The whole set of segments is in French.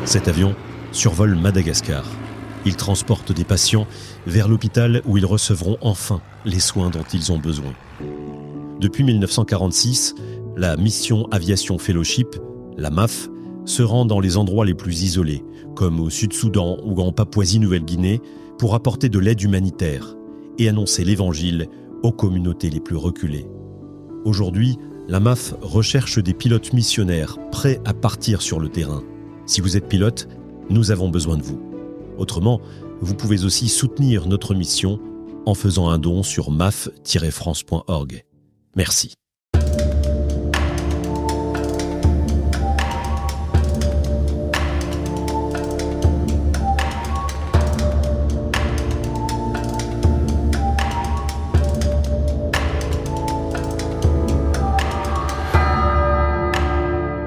Cet avion survole Madagascar. Il transporte des patients vers l'hôpital où ils recevront enfin les soins dont ils ont besoin. Depuis 1946, la Mission Aviation Fellowship, la MAF, se rend dans les endroits les plus isolés, comme au Sud-Soudan ou en Papouasie-Nouvelle-Guinée, pour apporter de l'aide humanitaire et annoncer l'Évangile aux communautés les plus reculées. Aujourd'hui, la MAF recherche des pilotes missionnaires prêts à partir sur le terrain. Si vous êtes pilote, nous avons besoin de vous. Autrement, vous pouvez aussi soutenir notre mission en faisant un don sur maf-france.org. Merci.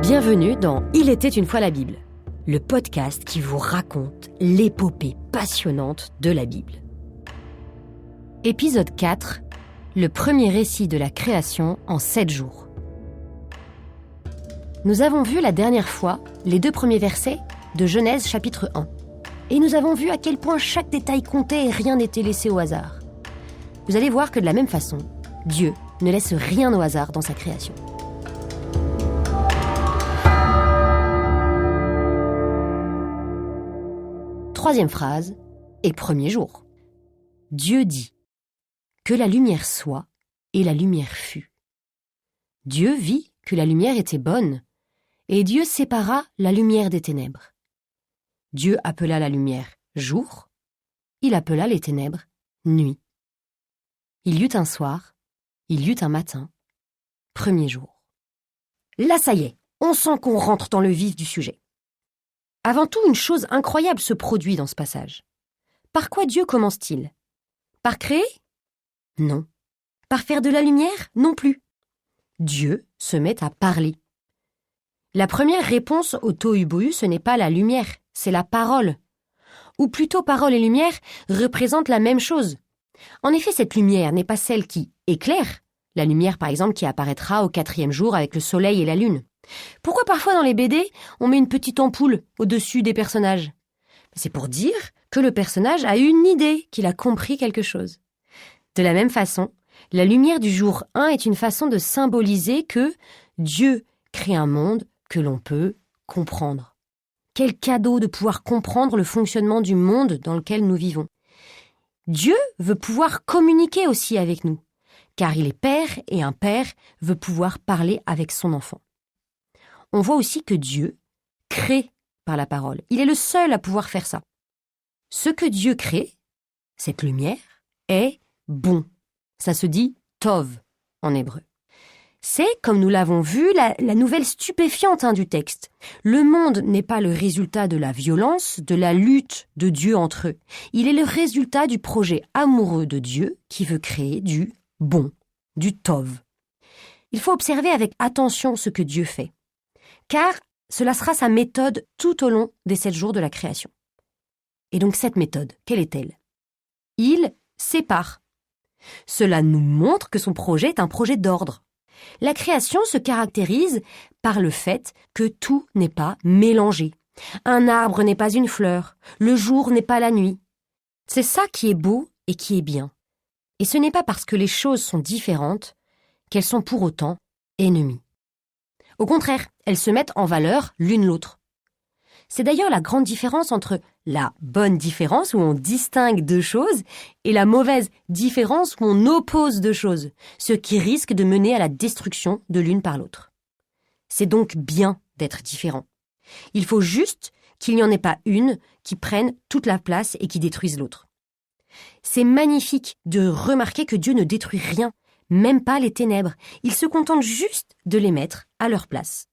Bienvenue dans Il était une fois la Bible, le podcast qui vous raconte l'épopée passionnante de la Bible. Épisode 4, le premier récit de la création en 7 jours. Nous avons vu la dernière fois les 2 premiers versets de Genèse chapitre 1. Et nous avons vu à quel point chaque détail comptait et rien n'était laissé au hasard. Vous allez voir que de la même façon, Dieu ne laisse rien au hasard dans sa création. Troisième phrase, et premier jour. Dieu dit que la lumière soit, et la lumière fut. Dieu vit que la lumière était bonne, et Dieu sépara la lumière des ténèbres. Dieu appela la lumière jour, il appela les ténèbres nuit. Il y eut un soir, il y eut un matin, premier jour. Là, ça y est, on sent qu'on rentre dans le vif du sujet. Avant tout, une chose incroyable se produit dans ce passage. Par quoi Dieu commence-t-il ? Par créer ? Non. Par faire de la lumière ? Non plus. Dieu se met à parler. La première réponse au tohu-bohu, ce n'est pas la lumière, c'est la parole. Ou plutôt, parole et lumière représentent la même chose. En effet, cette lumière n'est pas celle qui éclaire, la lumière par exemple qui apparaîtra au 4e jour avec le soleil et la lune. Pourquoi parfois dans les BD, on met une petite ampoule au-dessus des personnages ? C'est pour dire que le personnage a une idée, qu'il a compris quelque chose. De la même façon, la lumière du jour 1 est une façon de symboliser que Dieu crée un monde que l'on peut comprendre. Quel cadeau de pouvoir comprendre le fonctionnement du monde dans lequel nous vivons. Dieu veut pouvoir communiquer aussi avec nous, car il est père et un père veut pouvoir parler avec son enfant. On voit aussi que Dieu crée par la parole. Il est le seul à pouvoir faire ça. Ce que Dieu crée, cette lumière, est bon. Ça se dit tov en hébreu. C'est, comme nous l'avons vu, la nouvelle stupéfiante du texte. Le monde n'est pas le résultat de la violence, de la lutte de Dieu entre eux. Il est le résultat du projet amoureux de Dieu qui veut créer du bon, du tov. Il faut observer avec attention ce que Dieu fait, car cela sera sa méthode tout au long des 7 jours de la création. Et donc cette méthode, quelle est-elle ? Il sépare. Cela nous montre que son projet est un projet d'ordre. La création se caractérise par le fait que tout n'est pas mélangé. Un arbre n'est pas une fleur, le jour n'est pas la nuit. C'est ça qui est beau et qui est bien. Et ce n'est pas parce que les choses sont différentes qu'elles sont pour autant ennemies. Au contraire, elles se mettent en valeur l'une l'autre. C'est d'ailleurs la grande différence entre la bonne différence où on distingue 2 choses et la mauvaise différence où on oppose 2 choses, ce qui risque de mener à la destruction de l'une par l'autre. C'est donc bien d'être différent. Il faut juste qu'il n'y en ait pas une qui prenne toute la place et qui détruise l'autre. C'est magnifique de remarquer que Dieu ne détruit rien, même pas les ténèbres. Il se contente juste de les mettre à leur place.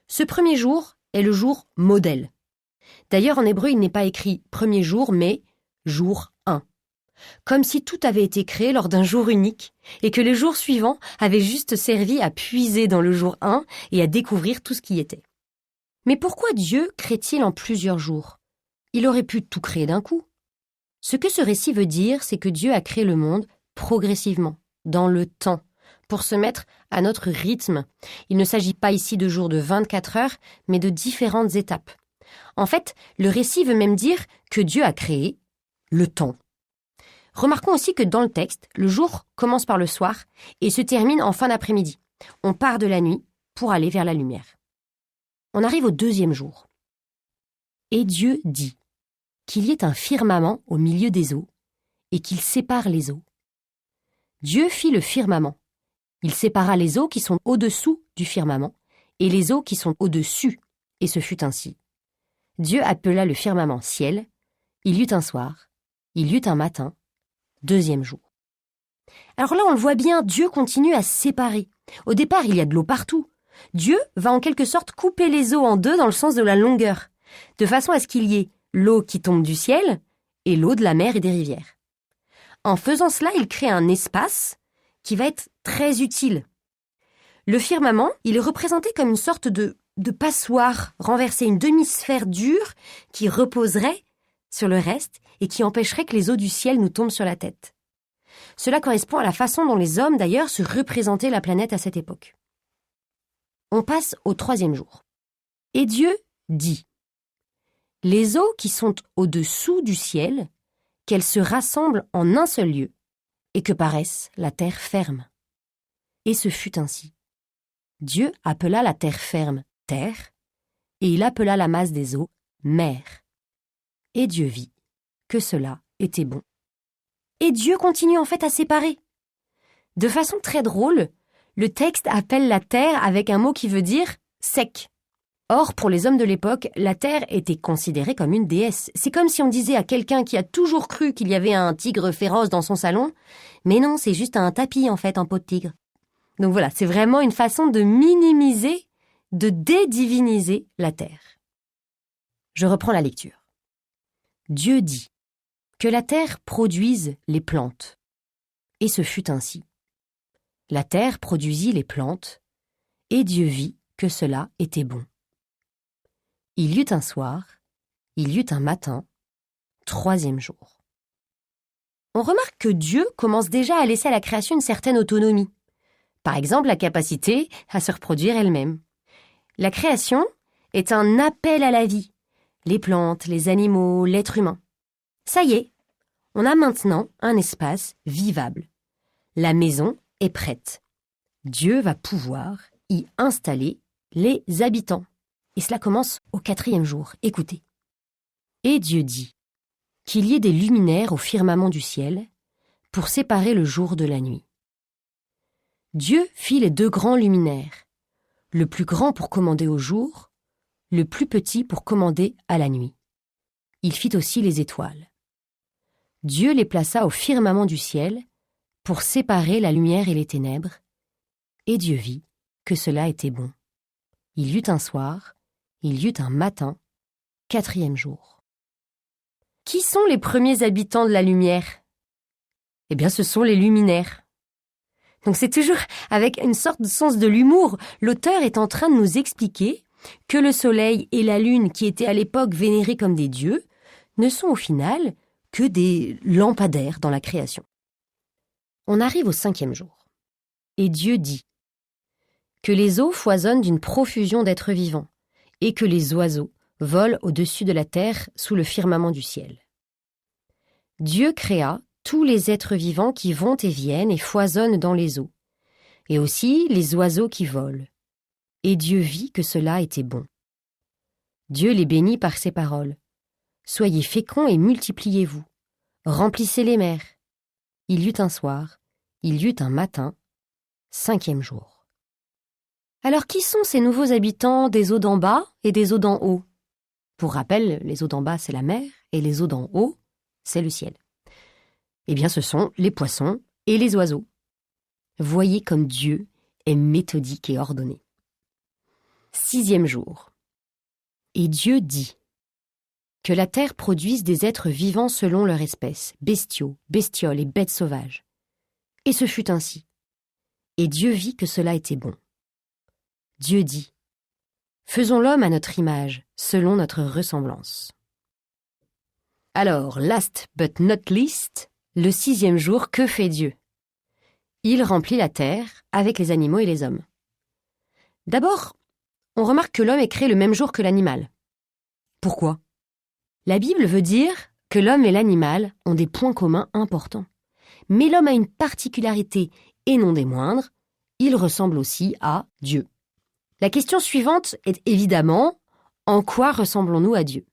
Ce premier jour est le jour modèle. D'ailleurs, en hébreu, il n'est pas écrit premier jour, mais jour 1. Comme si tout avait été créé lors d'un jour unique et que les jours suivants avaient juste servi à puiser dans le jour 1 et à découvrir tout ce qui était. Mais pourquoi Dieu crée-t-il en plusieurs jours ? Il aurait pu tout créer d'un coup. Ce que ce récit veut dire, c'est que Dieu a créé le monde progressivement, dans le temps, pour se mettre à notre rythme. Il ne s'agit pas ici de jours de 24 heures, mais de différentes étapes. En fait, le récit veut même dire que Dieu a créé le temps. Remarquons aussi que dans le texte, le jour commence par le soir et se termine en fin d'après-midi. On part de la nuit pour aller vers la lumière. On arrive au 2e jour. Et Dieu dit qu'il y ait un firmament au milieu des eaux et qu'il sépare les eaux. Dieu fit le firmament. Il sépara les eaux qui sont au-dessous du firmament et les eaux qui sont au-dessus, et ce fut ainsi. Dieu appela le firmament ciel. Il y eut un soir, il y eut un matin, 2e jour. Alors là, on le voit bien, Dieu continue à séparer. Au départ, il y a de l'eau partout. Dieu va en quelque sorte couper les eaux en deux dans le sens de la longueur, de façon à ce qu'il y ait l'eau qui tombe du ciel et l'eau de la mer et des rivières. En faisant cela, il crée un espace qui va être très utile. Le firmament, il est représenté comme une sorte de passoire renversée, une demi-sphère dure qui reposerait sur le reste et qui empêcherait que les eaux du ciel nous tombent sur la tête. Cela correspond à la façon dont les hommes, d'ailleurs, se représentaient la planète à cette époque. On passe au 3e jour. Et Dieu dit : les eaux qui sont au-dessous du ciel, qu'elles se rassemblent en un seul lieu, et que paraisse la terre ferme. Et ce fut ainsi. Dieu appela la terre ferme terre, et il appela la masse des eaux mer. Et Dieu vit que cela était bon. Et Dieu continue en fait à séparer. De façon très drôle, le texte appelle la terre avec un mot qui veut dire sec. Or, pour les hommes de l'époque, la terre était considérée comme une déesse. C'est comme si on disait à quelqu'un qui a toujours cru qu'il y avait un tigre féroce dans son salon, mais non, c'est juste un tapis en fait, un pot de tigre. Donc voilà, c'est vraiment une façon de minimiser, de dédiviniser la terre. Je reprends la lecture. Dieu dit que la terre produise les plantes. Et ce fut ainsi. La terre produisit les plantes, et Dieu vit que cela était bon. Il y eut un soir, il y eut un matin, 3e jour. On remarque que Dieu commence déjà à laisser à la création une certaine autonomie. Par exemple, la capacité à se reproduire elle-même. La création est un appel à la vie. Les plantes, les animaux, l'être humain. Ça y est, on a maintenant un espace vivable. La maison est prête. Dieu va pouvoir y installer les habitants. Et cela commence au 4e jour. Écoutez. Et Dieu dit qu'il y ait des luminaires au firmament du ciel pour séparer le jour de la nuit. Dieu fit les 2 grands luminaires, le plus grand pour commander au jour, le plus petit pour commander à la nuit. Il fit aussi les étoiles. Dieu les plaça au firmament du ciel pour séparer la lumière et les ténèbres, et Dieu vit que cela était bon. Il y eut un soir, il y eut un matin, 4e jour. Qui sont les premiers habitants de la lumière ? Eh bien, ce sont les luminaires. Donc c'est toujours avec une sorte de sens de l'humour. L'auteur est en train de nous expliquer que le soleil et la lune, qui étaient à l'époque vénérés comme des dieux, ne sont au final que des lampadaires dans la création. On arrive au 5e jour. Et Dieu dit que les eaux foisonnent d'une profusion d'êtres vivants et que les oiseaux volent au-dessus de la terre sous le firmament du ciel. Dieu créa tous les êtres vivants qui vont et viennent et foisonnent dans les eaux, et aussi les oiseaux qui volent. Et Dieu vit que cela était bon. Dieu les bénit par ces paroles. Soyez féconds et multipliez-vous. Remplissez les mers. Il y eut un soir, il y eut un matin, 5e jour. Alors qui sont ces nouveaux habitants des eaux d'en bas et des eaux d'en haut ? Pour rappel, les eaux d'en bas, c'est la mer, et les eaux d'en haut, c'est le ciel. Eh bien, ce sont les poissons et les oiseaux. Voyez comme Dieu est méthodique et ordonné. 6e jour. Et Dieu dit que la terre produise des êtres vivants selon leur espèce, bestiaux, bestioles et bêtes sauvages. Et ce fut ainsi. Et Dieu vit que cela était bon. Dieu dit : faisons l'homme à notre image, selon notre ressemblance. Alors, last but not least, le 6e jour, que fait Dieu ? Il remplit la terre avec les animaux et les hommes. D'abord, on remarque que l'homme est créé le même jour que l'animal. Pourquoi ? La Bible veut dire que l'homme et l'animal ont des points communs importants. Mais l'homme a une particularité, et non des moindres, il ressemble aussi à Dieu. La question suivante est évidemment, en quoi ressemblons-nous à Dieu ?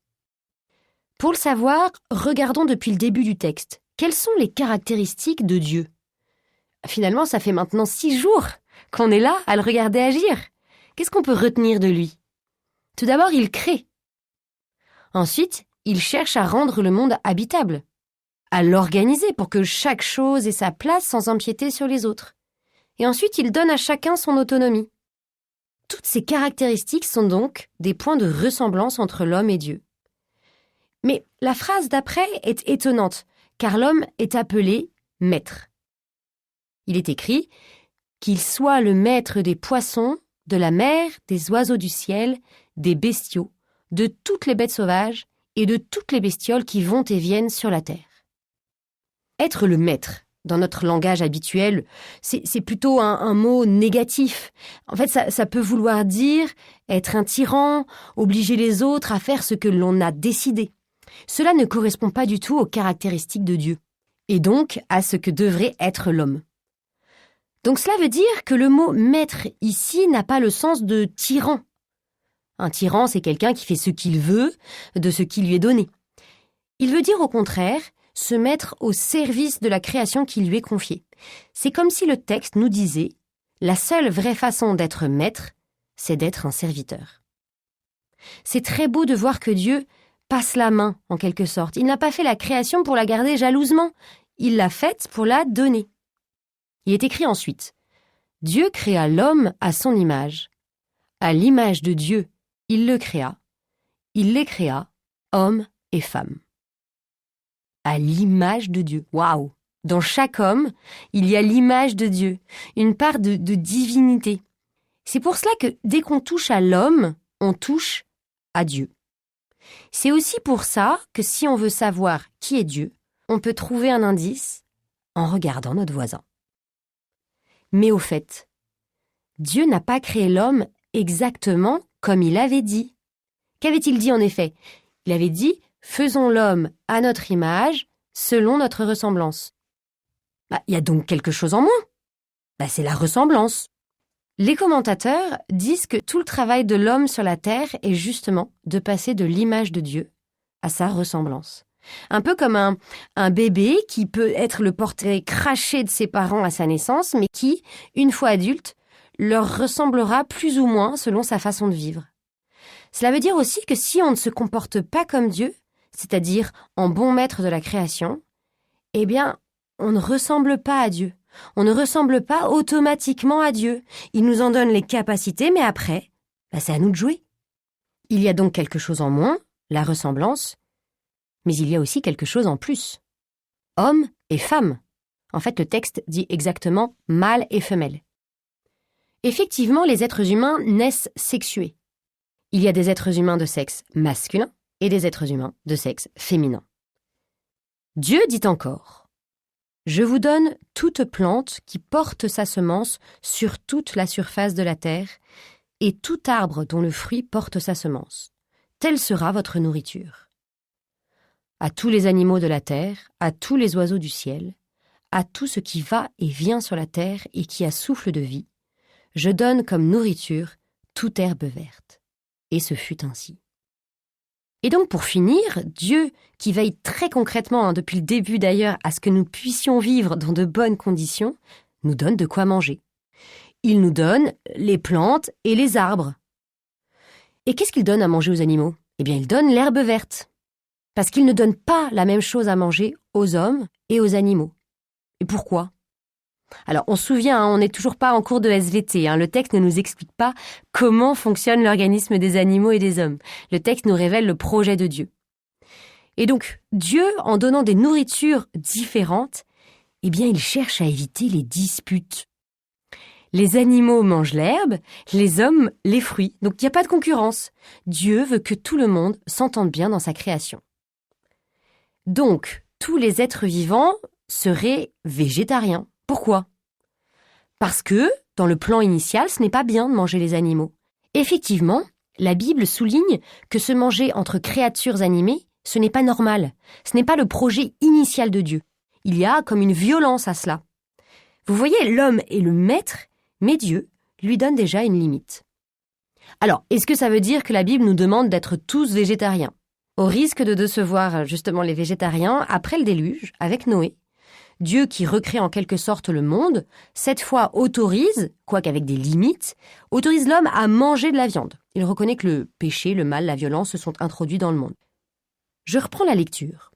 Pour le savoir, regardons depuis le début du texte. Quelles sont les caractéristiques de Dieu ? Finalement, ça fait maintenant 6 jours qu'on est là à le regarder agir. Qu'est-ce qu'on peut retenir de lui ? Tout d'abord, il crée. Ensuite, il cherche à rendre le monde habitable, à l'organiser pour que chaque chose ait sa place sans empiéter sur les autres. Et ensuite, il donne à chacun son autonomie. Toutes ces caractéristiques sont donc des points de ressemblance entre l'homme et Dieu. Mais la phrase d'après est étonnante, car l'homme est appelé maître. Il est écrit qu'il soit le maître des poissons, de la mer, des oiseaux du ciel, des bestiaux, de toutes les bêtes sauvages et de toutes les bestioles qui vont et viennent sur la terre. Être le maître, dans notre langage habituel, c'est plutôt un mot négatif. En fait, ça peut vouloir dire être un tyran, obliger les autres à faire ce que l'on a décidé. Cela ne correspond pas du tout aux caractéristiques de Dieu, et donc à ce que devrait être l'homme. Donc cela veut dire que le mot « maître » ici n'a pas le sens de tyran. Un tyran, c'est quelqu'un qui fait ce qu'il veut de ce qui lui est donné. Il veut dire au contraire se mettre au service de la création qui lui est confiée. C'est comme si le texte nous disait « la seule vraie façon d'être maître, c'est d'être un serviteur ». C'est très beau de voir que Dieu passe la main, en quelque sorte. Il n'a pas fait la création pour la garder jalousement, il l'a faite pour la donner. Il est écrit ensuite « Dieu créa l'homme à son image. À l'image de Dieu, il le créa. Il les créa, hommes et femmes. » À l'image de Dieu. Waouh! Dans chaque homme, il y a l'image de Dieu, une part de divinité. C'est pour cela que dès qu'on touche à l'homme, on touche à Dieu. C'est aussi pour ça que si on veut savoir qui est Dieu, on peut trouver un indice en regardant notre voisin. Mais au fait, Dieu n'a pas créé l'homme exactement comme il avait dit. Qu'avait-il dit en effet ? Il avait dit « Faisons l'homme à notre image, selon notre ressemblance ». Il y a donc quelque chose en moins. C'est la ressemblance. Les commentateurs disent que tout le travail de l'homme sur la terre est justement de passer de l'image de Dieu à sa ressemblance. Un peu comme un bébé qui peut être le portrait craché de ses parents à sa naissance, mais qui, une fois adulte, leur ressemblera plus ou moins selon sa façon de vivre. Cela veut dire aussi que si on ne se comporte pas comme Dieu, c'est-à-dire en bon maître de la création, eh bien, on ne ressemble pas à Dieu. On ne ressemble pas automatiquement à Dieu. Il nous en donne les capacités, mais après, c'est à nous de jouer. Il y a donc quelque chose en moins, la ressemblance, mais il y a aussi quelque chose en plus. Homme et femme. En fait, le texte dit exactement mâle et femelle. Effectivement, les êtres humains naissent sexués. Il y a des êtres humains de sexe masculin et des êtres humains de sexe féminin. Dieu dit encore « Je vous donne toute plante qui porte sa semence sur toute la surface de la terre, et tout arbre dont le fruit porte sa semence. Telle sera votre nourriture. À tous les animaux de la terre, à tous les oiseaux du ciel, à tout ce qui va et vient sur la terre et qui a souffle de vie, je donne comme nourriture toute herbe verte. » Et ce fut ainsi. Et donc pour finir, Dieu, qui veille très concrètement, depuis le début d'ailleurs, à ce que nous puissions vivre dans de bonnes conditions, nous donne de quoi manger. Il nous donne les plantes et les arbres. Et qu'est-ce qu'il donne à manger aux animaux ? Eh bien, il donne l'herbe verte. Parce qu'il ne donne pas la même chose à manger aux hommes et aux animaux. Et pourquoi ? Alors, on se souvient, on n'est toujours pas en cours de SVT. Le texte ne nous explique pas comment fonctionne l'organisme des animaux et des hommes. Le texte nous révèle le projet de Dieu. Et donc, Dieu, en donnant des nourritures différentes, eh bien, il cherche à éviter les disputes. Les animaux mangent l'herbe, les hommes les fruits. Donc, il n'y a pas de concurrence. Dieu veut que tout le monde s'entende bien dans sa création. Donc, tous les êtres vivants seraient végétariens. Pourquoi ? Parce que, dans le plan initial, ce n'est pas bien de manger les animaux. Effectivement, La Bible souligne que se manger entre créatures animées, ce n'est pas normal. Ce n'est pas le projet initial de Dieu. Il y a comme une violence à cela. Vous voyez, l'homme est le maître, mais Dieu lui donne déjà une limite. Alors, est-ce que ça veut dire que la Bible nous demande d'être tous végétariens ? Au risque de décevoir justement les végétariens, après le déluge, avec Noé, Dieu qui recrée en quelque sorte le monde, cette fois autorise, quoique avec des limites, autorise l'homme à manger de la viande. Il reconnaît que le péché, le mal, la violence se sont introduits dans le monde. Je reprends la lecture.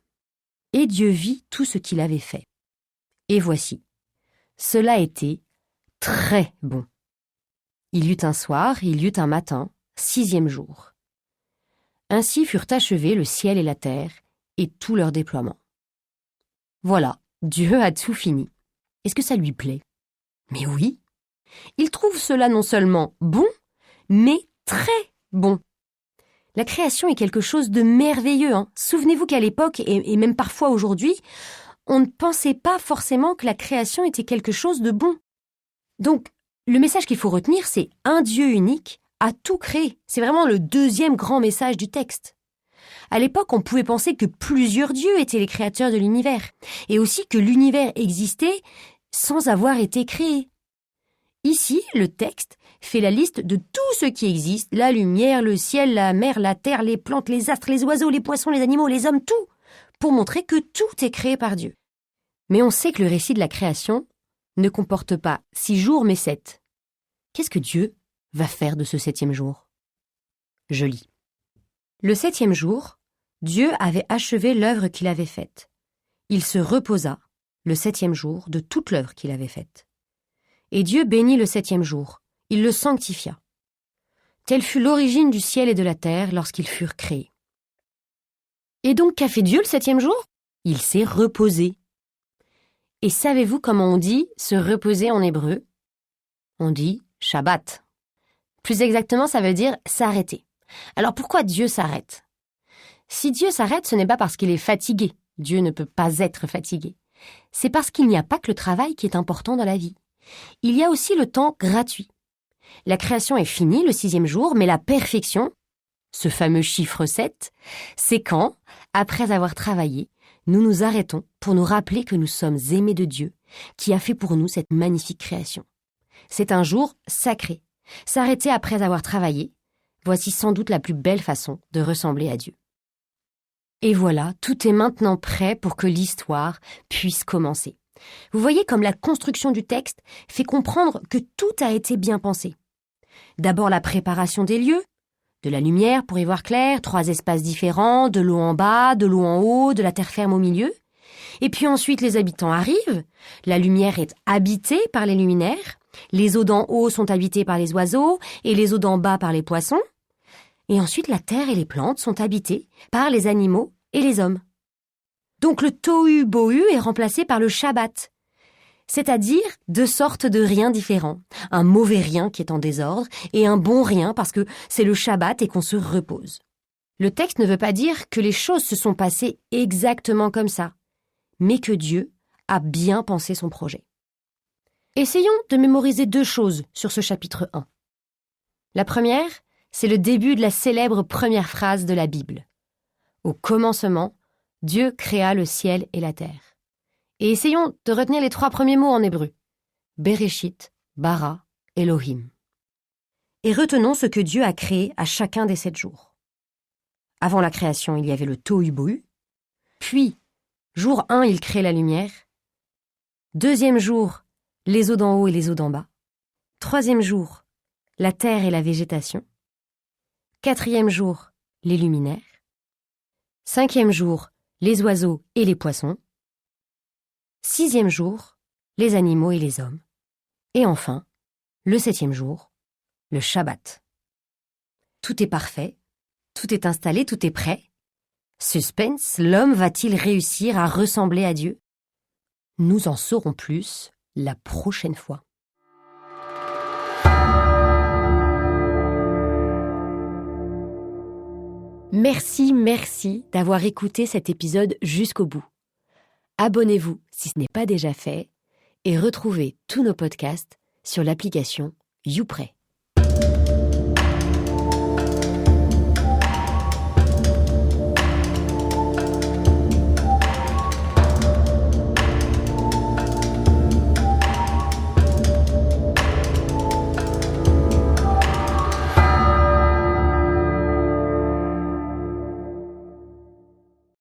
Et Dieu vit tout ce qu'il avait fait. Et voici, cela était très bon. Il y eut un soir, il y eut un matin, 6e jour. Ainsi furent achevés le ciel et la terre, et tout leur déploiement. Voilà, Dieu a tout fini. Est-ce que ça lui plaît ? Mais oui. Il trouve cela non seulement bon, mais très bon. La création est quelque chose de merveilleux. Souvenez-vous qu'à l'époque, et même parfois aujourd'hui, on ne pensait pas forcément que la création était quelque chose de bon. Donc, le message qu'il faut retenir, c'est un Dieu unique a tout créé. C'est vraiment le deuxième grand message du texte. À l'époque, on pouvait penser que plusieurs dieux étaient les créateurs de l'univers, et aussi que l'univers existait sans avoir été créé. Ici, le texte fait la liste de tout ce qui existe, la lumière, le ciel, la mer, la terre, les plantes, les astres, les oiseaux, les poissons, les animaux, les hommes, tout, pour montrer que tout est créé par Dieu. Mais on sait que le récit de la création ne comporte pas 6 jours, mais 7. Qu'est-ce que Dieu va faire de ce 7e jour ? Je lis. Le 7e jour, Dieu avait achevé l'œuvre qu'il avait faite. Il se reposa, le 7e jour, de toute l'œuvre qu'il avait faite. Et Dieu bénit le 7e jour, il le sanctifia. Telle fut l'origine du ciel et de la terre lorsqu'ils furent créés. Et donc, qu'a fait Dieu le 7e jour ? Il s'est reposé. Et savez-vous comment on dit se reposer en hébreu ? On dit Shabbat. Plus exactement, ça veut dire s'arrêter. Alors pourquoi Dieu s'arrête ? Si Dieu s'arrête, ce n'est pas parce qu'il est fatigué. Dieu ne peut pas être fatigué. C'est parce qu'il n'y a pas que le travail qui est important dans la vie. Il y a aussi le temps gratuit. La création est finie le 6e jour, mais la perfection, ce fameux chiffre 7, c'est quand, après avoir travaillé, nous nous arrêtons pour nous rappeler que nous sommes aimés de Dieu, qui a fait pour nous cette magnifique création. C'est un jour sacré. S'arrêter après avoir travaillé, voici sans doute la plus belle façon de ressembler à Dieu. Et voilà, tout est maintenant prêt pour que l'histoire puisse commencer. Vous voyez comme la construction du texte fait comprendre que tout a été bien pensé. D'abord la préparation des lieux, de la lumière pour y voir clair, 3 espaces différents, de l'eau en bas, de l'eau en haut, de la terre ferme au milieu. Et puis ensuite les habitants arrivent, la lumière est habitée par les luminaires, les eaux d'en haut sont habitées par les oiseaux et les eaux d'en bas par les poissons. Et ensuite la terre et les plantes sont habitées par les animaux et les hommes. Donc le tohu-bohu est remplacé par le Shabbat, c'est-à-dire 2 sortes de rien différents. Un mauvais rien qui est en désordre et un bon rien parce que c'est le Shabbat et qu'on se repose. Le texte ne veut pas dire que les choses se sont passées exactement comme ça, mais que Dieu a bien pensé son projet. Essayons de mémoriser 2 choses sur ce chapitre 1. La première, c'est le début de la célèbre première phrase de la Bible. Au commencement, Dieu créa le ciel et la terre. Et essayons de retenir les 3 premiers mots en hébreu. Bereshit, bara, Elohim. Et retenons ce que Dieu a créé à chacun des 7 jours. Avant la création, il y avait le tohu-bohu. Puis, jour 1, il crée la lumière. 2e jour, les eaux d'en haut et les eaux d'en bas. 3e jour, la terre et la végétation. 4e jour, les luminaires. 5e jour, les oiseaux et les poissons. 6e jour, les animaux et les hommes. Et enfin, le 7e jour, le Shabbat. Tout est parfait, tout est installé, tout est prêt. Suspense, l'homme va-t-il réussir à ressembler à Dieu ? Nous en saurons plus la prochaine fois. Merci d'avoir écouté cet épisode jusqu'au bout. Abonnez-vous si ce n'est pas déjà fait et retrouvez tous nos podcasts sur l'application YouPray.